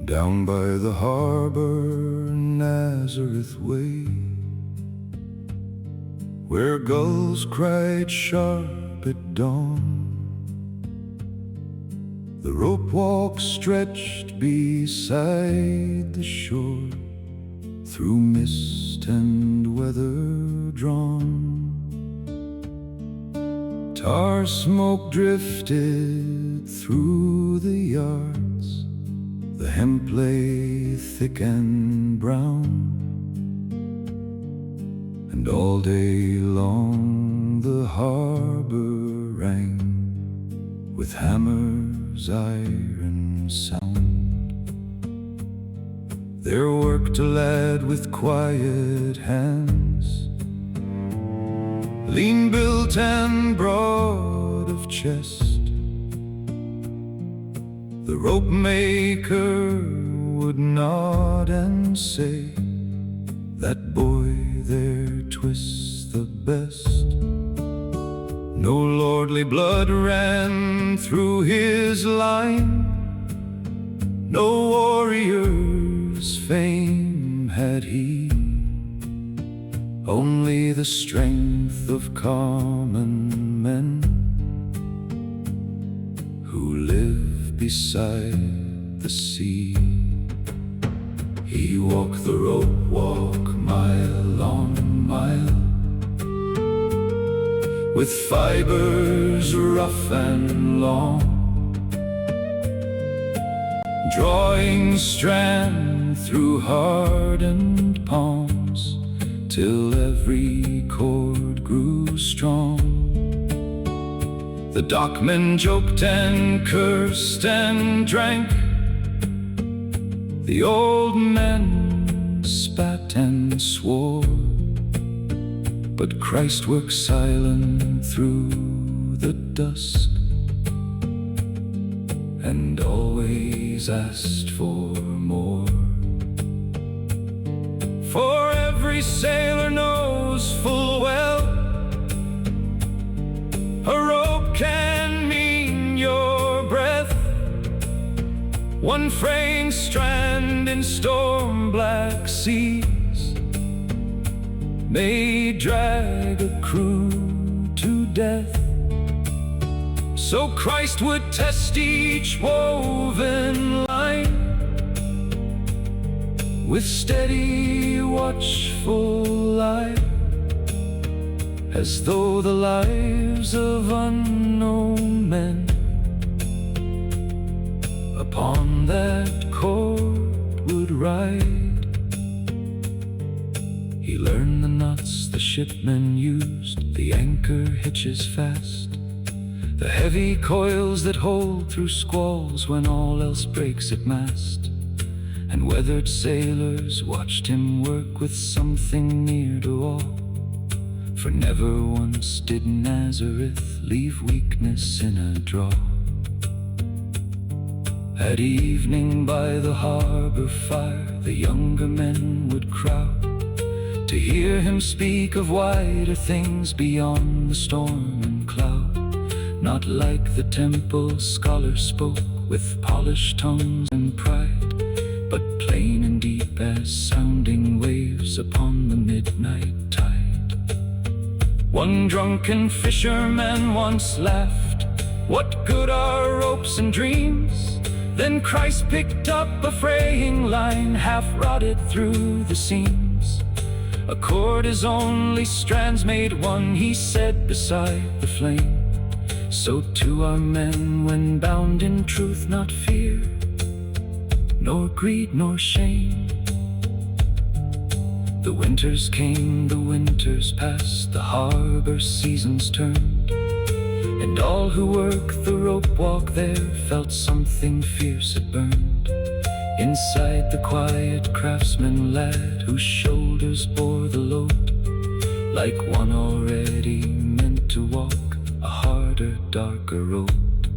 Down by the harbor, Nazareth way, where gulls cried sharp at dawn, the rope walk stretched beside the shore, through mist and weather drawn. Tar smoke drifted through the yards, the hemp lay thick and brown, and all day long the harbor rang with hammers' iron sound. There worked a lad with quiet hands, lean-built and broad of chest. The Ropemaker would nod and say, "That boy there twists the best." No lordly blood ran through his line, no warrior's fame had he, only the strength of common men who live beside the sea. He walked the rope walk mile on mile, with fibers rough and long, drawing strand through hardened palms, till every cord grew strong. The dockmen joked and cursed and drank, the old men spat and swore, but Christ worked silent through the dusk, and always asked for more. For every sailor knows full well, a rope can mean your breath. One fraying strand in storm-black seas may drag a crew to death. So Christ would test each woven line with steady, watchful eye, as though the lives of unknown men upon that cord would ride. He learned the knots the shipmen used, the anchor hitches fast, the heavy coils that hold through squalls when all else breaks at mast. And weathered sailors watched him work with something near to awe, for never once did Nazareth leave weakness in a draw. At evening by the harbor fire, the younger men would crowd to hear him speak of wider things beyond the storm and cloud. Not like the temple scholars spoke with polished tongues and pride, but plain and deep as sounding waves upon the midnight tide. One drunken fisherman once laughed, "What good are ropes and dreams?" Then Christ picked up a fraying line, half rotted through the seams. "A cord is only strands made one," he said beside the flame. So too are men when bound in truth, not fear, nor greed, nor shame. The winters came, the winters passed, the harbor seasons turned, and all who worked the rope walk there felt something fierce had burned inside the quiet craftsman lad, whose shoulders bore the load, like one already meant to walk a harder, darker road.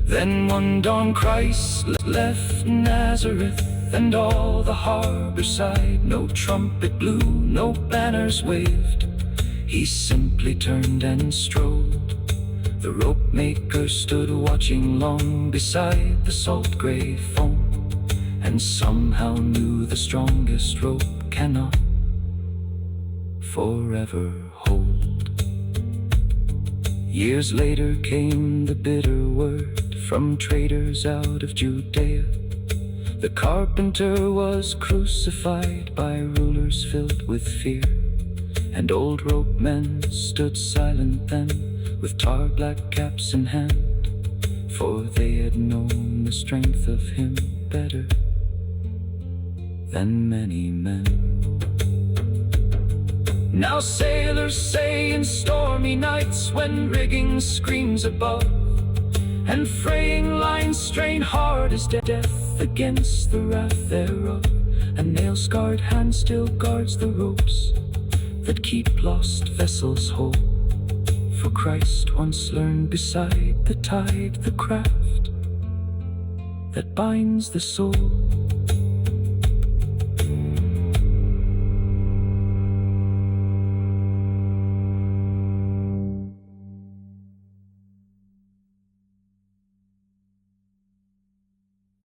Then one dawn Christ left Nazareth, and all the harbor side. No trumpet blew, no banners waved, he simply turned and strode. The Ropemaker stood watching long beside the salt gray foam, and somehow knew the strongest rope cannot forever hold. Years later came the bitter word from traders out of Judea. The carpenter was crucified by rulers filled with fear, and old rope men stood silent then, with tar black caps in hand, for they had known the strength of him better than many men. Now sailors say in stormy nights, when rigging screams above, and fraying lines strain hard as death against the wrath thereof, a nail-scarred hand still guards the ropes that keep lost vessels whole. For Christ once learned beside the tide the craft that binds the soul.